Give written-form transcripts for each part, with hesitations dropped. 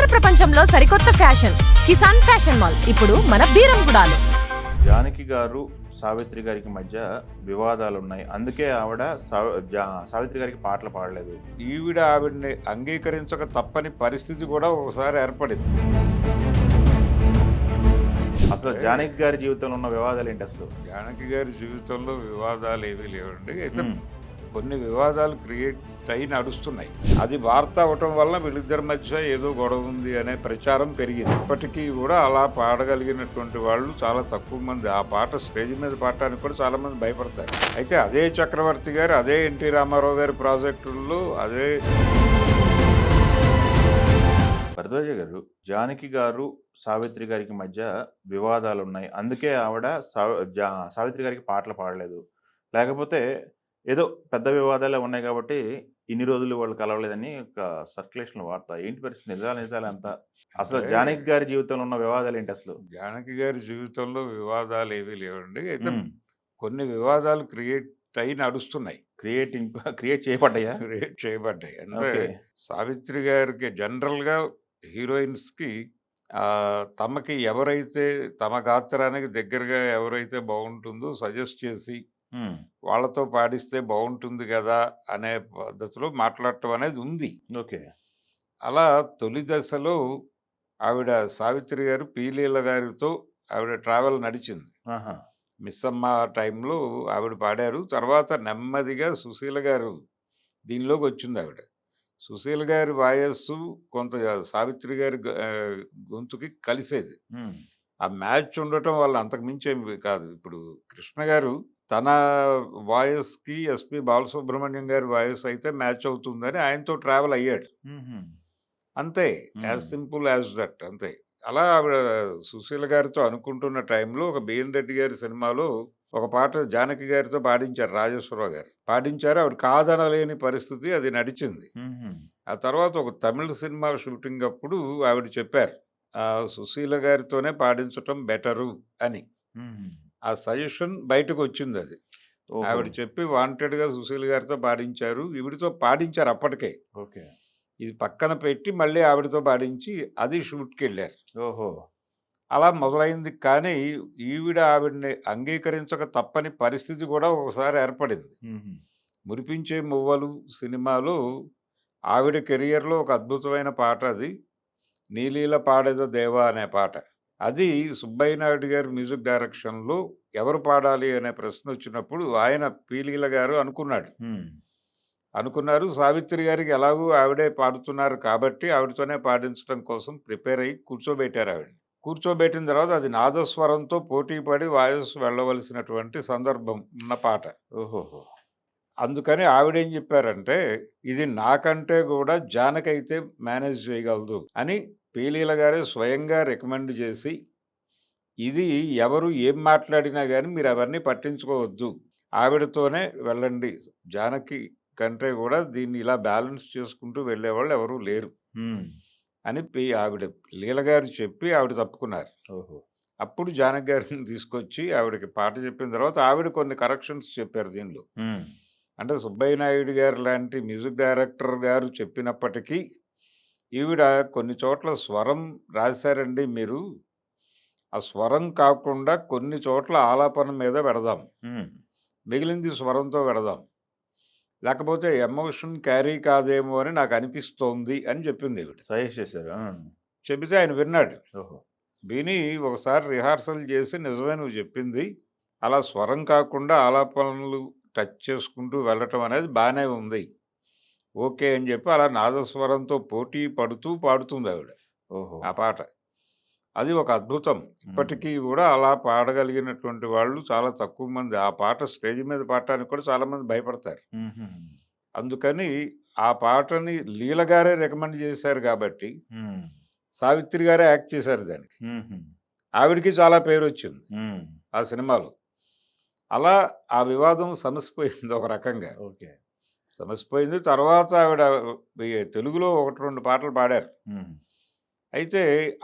Car ప్రపంచంలో సరికొత్త fashion Kisan fashion mall ఇప్పుడు మన బీరంగుడాలు. జానకి గారు సావిత్రి గారికి మధ్య వివాదాలు ఉన్నాయి. అందుకే ఆవిడ సావిత్రి గారికి పాటలు పాడలేదు. ఆవిడని అంగీకరించక తప్పని పరిస్థితి కూడా ఒకసారి ఏర్పడింది. అసలు జానకి గారి జీవితంలో ఉన్న వివాదాలు ఏంటి అసలు? జానకి గారి జీవితంలో వివాదాలు ఏమీ లేవండి. అయితే కొన్ని వివాదాలు క్రియేట్ అయి నడుస్తున్నాయి. అది వార్త అవటం వల్ల వీళ్ళిద్దరి మధ్య ఏదో గొడవ ఉంది అనే ప్రచారం పెరిగింది. ఇప్పటికీ కూడా అలా పాడగలిగినటువంటి వాళ్ళు చాలా తక్కువ మంది. ఆ పాట స్టేజ్ మీద పాడటానికి కూడా చాలా మంది భయపడతారు. అయితే అదే చక్రవర్తి గారు, అదే ఎన్టీ రామారావు గారి ప్రాజెక్టుల్లో అదే భరద్వాజ గారు, జానకి గారు సావిత్రి గారికి మధ్య వివాదాలు ఉన్నాయి. అందుకే ఆవిడ సావిత్రి గారికి పాటలు పాడలేదు. లేకపోతే ఏదో పెద్ద వివాదాలే ఉన్నాయి కాబట్టి ఇన్ని రోజులు వాళ్ళు కలవలేదని ఒక సర్క్యులేషన్ వార్త. ఏంటి పరిస్థితి? నిజాలు అంతా? అసలు జానకి గారి జీవితంలో ఉన్న వివాదాలు ఏంటి అసలు? జానకి గారి జీవితంలో వివాదాలు ఏవీ లేవండి. అయితే కొన్ని వివాదాలు క్రియేట్ అయి నడుస్తున్నాయి. క్రియేట్ చేయబడ్డాయా? క్రియేట్ చేయబడ్డాయి. అంటే సావిత్రి గారికి జనరల్గా హీరోయిన్స్కి తమకి ఎవరైతే తమ గాత్రానికి దగ్గరగా ఎవరైతే బాగుంటుందో సజెస్ట్ చేసి వాళ్ళతో పాడిస్తే బాగుంటుంది కదా అనే పద్ధతిలో మాట్లాడటం అనేది ఉంది. ఓకే. అలా తొలి దశలో ఆవిడ సావిత్రి గారు పీలీల గారితో ఆవిడ ట్రావెల్ నడిచింది. మిస్సమ్మ టైంలో ఆవిడ పాడారు. తర్వాత నెమ్మదిగా సుశీల గారు దీనిలోకి వచ్చింది. ఆవిడ సుశీల గారి వాయస్సు కొంత సావిత్రి గారి గొంతుకి కలిసేది. ఆ మ్యాచ్ ఉండటం వల్ల అంతకు మించి ఏమి కాదు. ఇప్పుడు కృష్ణ గారు తన వాయిస్‌కి ఎస్‌పి బాలసుబ్రహ్మణ్యం గారి వాయిస్ అయితే మ్యాచ్ అవుతుందని ఆయనతో ట్రావెల్ అయ్యాడు. అంతే. As simple as that. అంతే. అలా ఆవిడ సుశీల గారితో అనుకుంటున్న టైంలో ఒక బిఎన్ రెడ్డి గారి సినిమాలో ఒక పాట జానకి గారితో పాడించారు. రాజేశ్వరరావు గారు పాడించారు. ఆవిడ కాదనలేని పరిస్థితి, అది నడిచింది. ఆ తర్వాత ఒక తమిళ సినిమా షూటింగ్ అప్పుడు ఆవిడ చెప్పారు, సుశీల గారితోనే పాడించటం బెటరు అని. ఆ సజెషన్ బయటకు వచ్చింది. అది ఆవిడ చెప్పి వాంటెడ్గా సుశీల గారితో పాడించారు. ఈవిడితో పాడించారు అప్పటికే. ఓకే. ఇది పక్కన పెట్టి మళ్ళీ ఆవిడతో పాడించి అది షూట్కి వెళ్ళారు. ఓహో. అలా మొదలైంది. కానీ ఆవిడని అంగీకరించక తప్పని పరిస్థితి కూడా ఒకసారి ఏర్పడింది. మురిపించే మువ్వలు సినిమాలో ఆవిడ కెరియర్లో ఒక అద్భుతమైన పాట అది. నీలీల పాడేద దేవా అనే పాట. అది సుబ్బయ్య నాయుడు గారి మ్యూజిక్ డైరెక్షన్లో ఎవరు పాడాలి అనే ప్రశ్న వచ్చినప్పుడు ఆయన పీలీల గారు అనుకున్నారు. సావిత్రి గారికి ఎలాగూ ఆవిడే పాడుతున్నారు కాబట్టి ఆవిడతోనే పాడించడం కోసం ప్రిపేర్ అయ్యి కూర్చోబెట్టారు. కూర్చోబెట్టిన తర్వాత అది నాదస్వరంతో పోటీ పడి వాయిస్ వెళ్ళవలసినటువంటి సందర్భం ఉన్న పాట. ఓహోహో. అందుకని ఆవిడేం చెప్పారంటే, ఇది నాకంటే కూడా జానకైతే మేనేజ్ చేయగలదు అని పీలీల గారే స్వయంగా రికమెండ్ చేసి, ఇది ఎవరు ఏం మాట్లాడినా కానీ మీరు అవన్నీ పట్టించుకోవద్దు, ఆవిడతోనే వెళ్ళండి, జానకి కంటే కూడా దీన్ని ఇలా బ్యాలెన్స్ చేసుకుంటూ వెళ్ళేవాళ్ళు ఎవరూ లేరు అని ఆవిడ లీల గారు చెప్పి ఆవిడ తప్పుకున్నారు. అప్పుడు జానకి గారిని తీసుకొచ్చి ఆవిడకి పాట చెప్పిన తర్వాత ఆవిడ కొన్ని కరెక్షన్స్ చెప్పారు దీనిలో. అంటే సుబ్బయ్య నాయుడు గారు లాంటి మ్యూజిక్ డైరెక్టర్ గారు చెప్పినప్పటికీ ఈవిడ కొన్ని చోట్ల స్వరం రాశారండి, మీరు ఆ స్వరం కాకుండా కొన్ని చోట్ల ఆలాపన మీద పెడదాం, మిగిలింది స్వరంతో పెడదాం, లేకపోతే ఎమోషన్ క్యారీ కాదేమో అని నాకు అనిపిస్తోంది అని చెప్పింది ఈవిడ. సజెస్ట్ చేశారు. చెబితే ఆయన విన్నాడు. విని ఒకసారి రిహార్సల్ చేసి, నిజమే నువ్వు చెప్పింది, అలా స్వరం కాకుండా ఆలాపనలు టచ్ చేసుకుంటూ వెళ్ళటం అనేది బాగానే ఉంది, ఓకే అని చెప్పి అలా నాదస్వరంతో పోటీ పడుతూ పాడుతుంది ఆవిడ ఆ పాట. అది ఒక అద్భుతం. ఇప్పటికీ కూడా అలా పాడగలిగినటువంటి వాళ్ళు చాలా తక్కువ మంది. ఆ పాట స్టేజ్ మీద పాడటానికి కూడా చాలా మంది భయపడతారు. అందుకని ఆ పాటని లీల గారే రికమెండ్ చేశారు కాబట్టి సావిత్రి గారే యాక్ట్ చేశారు దానికి. ఆవిడికి చాలా పేరు వచ్చింది ఆ సినిమాలో. అలా ఆ వివాదం సమసిపోయింది ఒక రకంగా. సమసిపోయింది. తర్వాత ఆవిడ తెలుగులో 1-2 పాటలు పాడారు. అయితే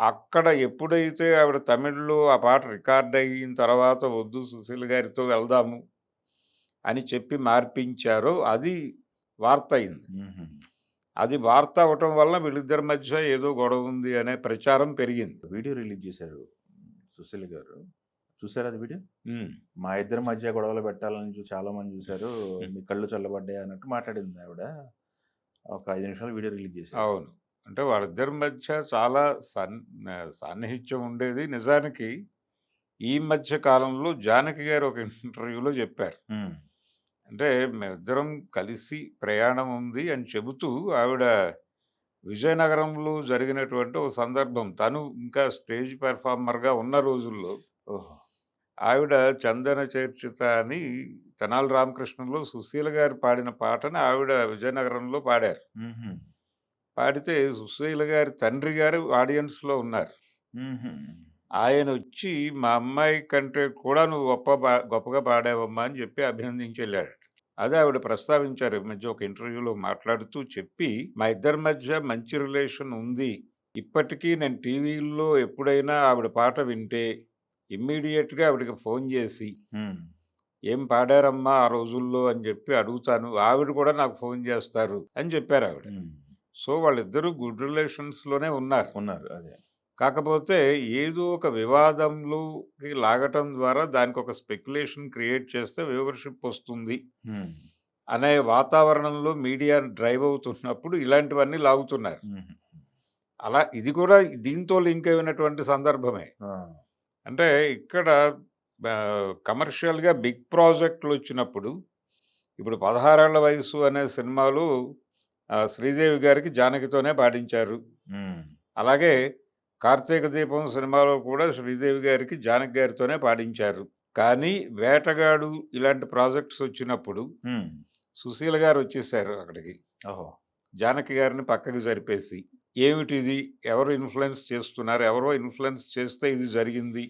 అక్కడ ఎప్పుడైతే ఆవిడ తమిళ్లో ఆ పాట రికార్డ్ అయిన తర్వాత వద్దు సుశీల గారితో వెళ్దాము అని చెప్పి మార్పించారో అది వార్త అయింది. అది వార్త అవ్వటం వలన వీళ్ళిద్దరి మధ్య ఏదో గొడవ ఉంది అనే ప్రచారం పెరిగింది. వీడియో రిలీజ్ చేశారు సుశీల్ గారు. చూసారా అది వీడియో? హ్మ్. మా ఇద్దరి మధ్య గొడవలు పెట్టాలని చాలా మంది చూశారు. మీ కళ్ళు చల్లబడ్డాయి అన్నట్టు మాట్లాడింది ఆవిడ. ఒక 5 నిమిషాలు వీడియో రిలీజ్ చేశారు. అవును. అంటే వాళ్ళిద్దరి మధ్య చాలా సాన్నిహిత్యం ఉండేది. నిజానికి ఈ మధ్య కాలంలో జానకి గారు ఒక ఇంటర్వ్యూలో చెప్పారు. హ్మ్. అంటే మేమిద్దరం కలిసి ప్రయాణం ఉంది అని చెబుతూ ఆవిడ విజయనగరంలో జరిగినటువంటి ఒక సందర్భం. తను ఇంకా స్టేజ్ పెర్ఫార్మర్‌గా ఉన్న రోజుల్లో ఓహో! ఆవిడ 'చందన చర్చిత' అని తెనాలి రామకృష్ణంలో సుశీల గారు పాడిన పాటని ఆవిడ విజయనగరంలో పాడారు. హుహు. పాడితే సుశీల గారి తండ్రి గారు ఆడియన్స్‌లో ఉన్నారు. హుహు. ఆయనొచ్చి "మా అమ్మాయి కంటే కూడా నువ్వు గొప్పగా పాడావమ్మా" అని చెప్పి అభినందించెళ్ళాడట. అదే ఆవిడ ప్రస్తావించారు ఈ మధ్య ఒక ఇంటర్వ్యూలో మాట్లాడుతూ చెప్పి, "మా ఇద్దరి మధ్య మంచి రిలేషన్ ఉంది. ఇప్పటికీ నేను టీవీల్లో ఎప్పుడైనా ఆవిడ పాట వింటే ఇమ్మీడియేట్‌గా ఆవిడకి ఫోను చేసి, హ్మ్. ఏం పాడారమ్మా ఆ రోజుల్లో అని చెప్పి అడుగుతాను. ఆవిడ కూడా నాకు ఫోను చేస్తారు" అని చెప్పారావిడ. హ్మ్. సో, వాళ్ళిద్దరూ గుడ్ రిలేషన్స్‌లోనే ఉన్నారు. ఉన్నారు. అదే. కాకపోతే ఏదో ఒక వివాదంలోకి లాగటం ద్వారా దానికొక స్పెక్యులేషన్ క్రియేట్ చేస్తే వ్యూవర్‌షిప్ వస్తుంది హ్మ్. అనే వాతావరణంలో మీడియా డ్రైవ్ అవుతున్నప్పుడు ఇలాంటివన్నీ లాగుతున్నారు. హుహు. అలా ఇది కూడా దీంతో లింక్ అయినటువంటి సందర్భమే. ఆ! అంటే ఇక్కడ కమర్షియల్‌గా బిగ్ ప్రాజెక్ట్‌లొచ్చినప్పుడు ఇప్పుడు 16 ఏళ్ల వయసు అనే సినిమాలో శ్రీదేవి గారికి జానకితోనే పాడించారు. హ్మ్. అలాగే 'కార్తీక దీపం' సినిమాలో కూడా శ్రీదేవి గారికి జానకి గారితోనే పాడించారు. కానీ 'వేటగాడు' ఇలాంటి ప్రాజెక్ట్స్ వచ్చినప్పుడు హ్మ్. సుశీల గారు వచ్చేసారు అక్కడికి. ఓహో! జానకి గారిని పక్కకి జరిపేసి, ఏమిటిది? ఎవరు ఇన్‌ఫ్లూయెన్స్ చేస్తున్నారు? ఎవరో ఇన్‌ఫ్లూయెన్స్ చేస్తే ఇది జరిగింది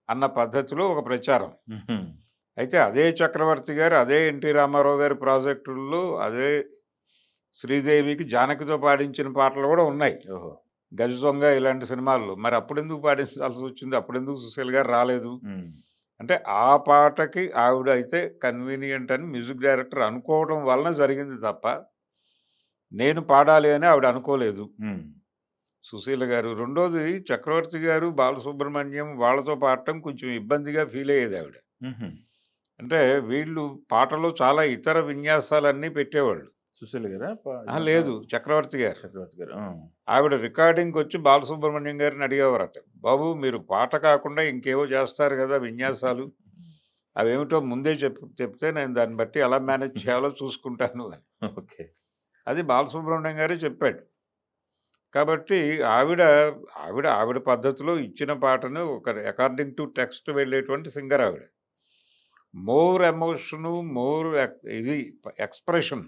అన్న పద్ధతిలో ఒక ప్రచారం. హుహు. అయితే అదే చక్రవర్తి గారు, అదే ఎన్టీ రామారావు గారి ప్రాజెక్టుల్లో అదే శ్రీదేవికి జానకితో పాడించిన పాటలు కూడా ఉన్నాయి. ఓహో! 'గజ దొంగ' ఇలాంటి సినిమాల్లో. మరి అప్పుడెందుకు పాడించాల్సొచ్చింది? అప్పుడెందుకు సుశీల్ గారు రాలేదు? హ్మ్. అంటే ఆ పాటకి ఆవిడ అయితే కన్వీనియంట్ అని మ్యూజిక్ డైరెక్టర్ అనుకోవడం వలన జరిగింది తప్ప, నేను పాడాలి అని ఆవిడ అనుకోలేదు. హ్మ్. సుశీల గారు. రెండోది చక్రవర్తి గారు, బాలసుబ్రహ్మణ్యం వాళ్ళతో పాడటం కొంచెం ఇబ్బందిగా ఫీల్ అయ్యేదావిడ. హుహు. అంటే వీళ్ళు పాటలో చాలా ఇతర విన్యాసాలన్నీ పెట్టేవాళ్ళు. సుశీల్ గారా? అహా! లేదు చక్రవర్తి గారు. చక్రవర్తి గారు. ఆ! ఆవిడ రికార్డింగ్‌కొచ్చి బాలసుబ్రహ్మణ్యం గారిని అడిగేవారట. బాబు మీరు పాట కాకుండా ఇంకేవో చేస్తారు గదా! విన్యాసాలు. అవేమిటో ముందే చెప్తే నేను దాన్ని బట్టి ఎలా మేనేజ్ చేయాలో చూసుకుంటాను అని. ఓకే. అది బాలసుబ్రహ్మణ్యం గారే చెప్పాడు. కాబట్టి ఆవిడ పద్ధతిలో ఇచ్చిన పాటను ఒక అకార్డింగ్ టు టెక్స్ట్ వెళ్ళేటువంటి సింగర్ ఆవిడ. మోర్ ఎమోషను, మోర్ ఇది ఎక్స్‌ప్రెషన్.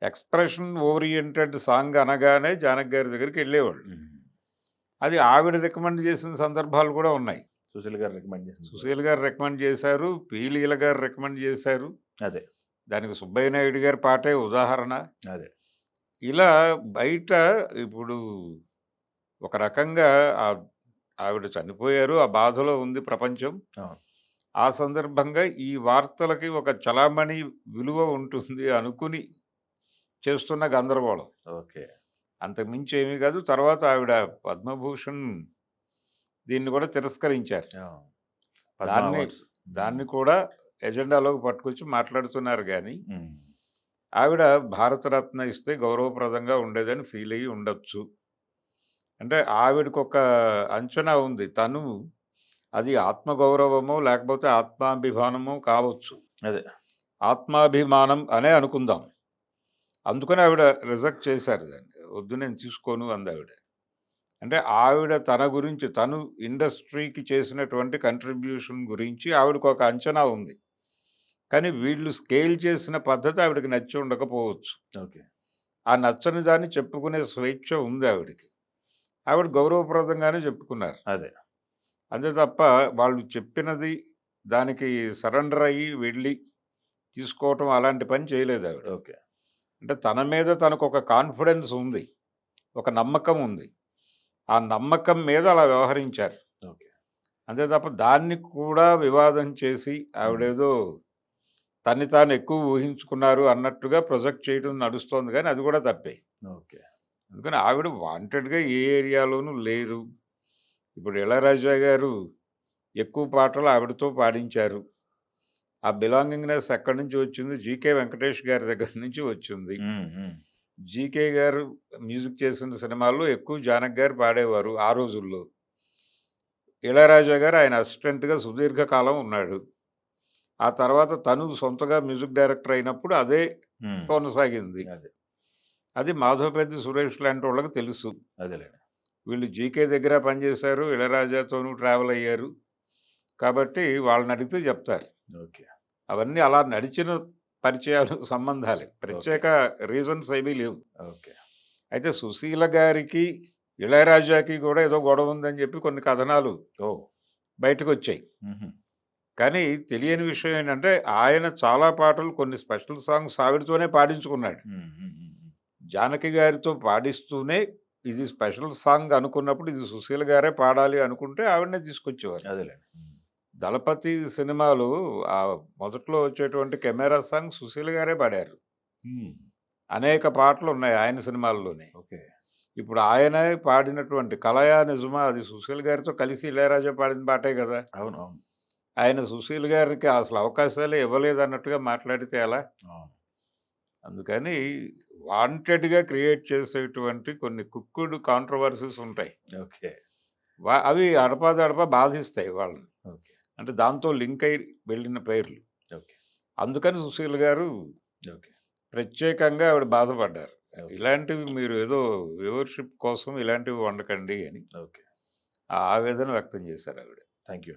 ఎక్స్‌ప్రెషన్ ఓరియెంటెడ్ సాంగ్ అనగానే జానకి గారి దగ్గరికెళ్ళేవాళ్ళు. హ్మ్. అది ఆవిడ రికమెండ్ చేసిన సందర్భాలు కూడా ఉన్నాయి. సుశీల్ గారు రికమెండ్ చేసింది కూడా. సుశీల్ గారు రికమెండ్ చేశారు. లీల గారు రికమెండ్ చేశారు. అదే. దానికి సుబ్బయ్య నాయుడు గారి పాటే ఉదాహరణ. అదే. ఇలా బయట ఇప్పుడు ఒక రకంగా ఆహ్, ఆవిడ చనిపోయారు. ఆ బాధలో ఉంది ప్రపంచం. అవును. ఆ సందర్భంగా ఈ వార్తలకి ఒక చలామణి విలువ ఉంటుంది అనుకుని చేస్తున్న గందరగోళం. ఓకే. అంతకు మించి ఏమీ కాదు. తర్వాత ఆవిడ పద్మభూషణ్ దీన్ని కూడా తిరస్కరించారు. ఆ! పద్మ దాన్ని అవార్డ్స్. దాన్ని కూడా ఎజెండాలోకి పట్టుకొచ్చి మాట్లాడుతున్నారు గానీ, హ్మ్. ఆవిడ భారతరత్న ఇస్తే గౌరవప్రదంగా ఉండేదని ఫీల్ అయ్యి ఉండొచ్చు. అంటే ఆవిడకొక అంచనా ఉంది. తను అది ఆత్మగౌరవమో, లేకపోతే ఆత్మాభిమానమో కావచ్చు. అదే. ఆత్మాభిమానం అనే అనుకుందాం. అందుకని ఆవిడ రిజెక్ట్ చేశారు దాన్ని. వద్దు నేను తీసుకోను అందావిడ. అంటే ఆవిడ తన గురించి తను ఇండస్ట్రీకి చేసినటువంటి కంట్రిబ్యూషన్ గురించి ఆవిడకొక అంచనా ఉంది. కానీ వీళ్ళు స్కేల్ చేసిన పద్ధతి ఆవిడకి నచ్చి ఉండకపోవచ్చు. ఓకే. ఆ నచ్చని దాన్ని చెప్పుకునే స్వేచ్ఛ ఉంది ఆవిడకి. ఆవిడ గౌరవప్రదంగానే చెప్పుకున్నారు. అదే. అంతే తప్ప వాళ్ళు చెప్పినది దానికి సరెండర్ అయ్యి వెళ్ళి తీసుకోవటం అలాంటి పని చేయలేదావిడ. ఓకే. అంటే తన మీద తనకొక కాన్ఫిడెన్స్ ఉంది. ఒక నమ్మకం ఉంది. ఆ నమ్మకం మీద అలా వ్యవహరించారు. ఓకే. అంతే తప్ప దాన్ని కూడా వివాదం చేసి హ్మ్. ఆవిడేదో తన్ని తాను ఎక్కువ ఊహించుకున్నారు అన్నట్టుగా ప్రొజెక్ట్ చేయడం నడుస్తోంది గానీ, అది కూడా తప్పే. ఓకే. అందుకని ఆవిడ వాంటెడ్‌గా ఏ ఏరియాలోనూ లేరు. ఇప్పుడు 'ఇళయరాజా' గారు ఎక్కువ పాటలు ఆవిడతో పాడించారు. ఆ బిలాంగింగ్‌నెస్ ఎక్కడి నుంచి వచ్చింది? 'జీకే వెంకటేష్' గారి దగ్గర నుంచి వచ్చింది. హ్మ్. హ్మ్. 'జీకే' గారు మ్యూజిక్ చేసిన సినిమాల్లో ఎక్కువ జానకి గారు పాడేవారు ఆ రోజుల్లో. 'ఇళయరాజా' గారు ఆయన అసిస్టెంట్‌గా సుదీర్ఘ కాలం ఉన్నాడు. ఆ తర్వాత తను సొంతగా మ్యూజిక్ డైరెక్టర్ అయినప్పుడు అదే హ్మ్. కొనసాగింది. అదే. అది మాధవపెద్ది సురేష్ లాంటోళ్ళకి తెలుసు. అదేలెండి. వీళ్ళు 'జీకే' దగ్గర పనిచేశారు. 'ఇళయరాజాతోనూ ట్రావెల్ అయ్యారు.' కాబట్టి వాళ్ళనడిగితే చెప్తారు. ఓకే. అవన్నీ అలా నడిచిన పరిచయాలు, సంబంధాలే. ఓకే. ప్రత్యేక రీజన్స్ ఏమీ లేవు. ఓకే. అయితే 'సుశీల' గారికి, 'ఇళయరాజాకి' గూడా ఏదో గొడవుందని జెప్పి కొన్ని కథనాలు ఓహ్! బయటకొచ్చాయి. హుహు. కానీ తెలియని విషయం ఏంటంటే, ఆయన చాలా పాటలు కొన్ని స్పెషల్ సాంగ్స్ ఆవిడతోనే పాడించుకున్నాడు. హ్మ్. హ్మ్. హ్మ్. హ్మ్. జానకి గారితో పాడిస్తూనే ఇది స్పెషల్ సాంగ్ అనుకున్నప్పుడు ఇది 'సుశీల' గారే పాడాలి అనుకుంటే ఆవిడనే తీసుకొచ్చేవారు. అదేలెండి. హ్మ్. 'దళపతి' సినిమాలో మొదట్లో వచ్చేటువంటి 'కెమెరా' సాంగ్ 'సుశీల' గారే పాడారు. హ్మ్. అనేక పాటలున్నాయి ఆయన సినిమాల్లోనే. ఓకే. ఇప్పుడు ఆయనే పాడినటువంటి 'కలయా నిజమా' అది 'సుశీల్' గారితో కలిసి 'ఇళయరాజా' పాడిన పాటే గదా! అవును. అవును. ఆయన 'సుశీల్' గారికి అసలు అవకాశాలే ఇవ్వలేదన్నట్టుగా మాట్లాడితే ఎలా? అవును. అందుకని వాంటెడ్‌గా క్రియేట్ చేసేటువంటి కొన్ని కుక్కుడు కాంట్రోవర్సీస్ ఉంటాయి. ఓకే. అవి అడపాదడపా బాధిస్తాయి వాళ్ళని. ఓకే. అంటే దాంతో లింక్ అయ్యి వెళ్ళిన పేర్లు. ఓకే. అందుకని 'సుశీల్' గారు ఓకే. ప్రత్యేకంగా ఆవిడ బాధపడ్డారు. ఓకే. ఇలాంటివి మీరు ఏదో వ్యూవర్‌షిప్ కోసం ఇలాంటివి వండకండి అని ఓకే. ఆ ఆవేదన వ్యక్తం చేశారావిడ. Thank you.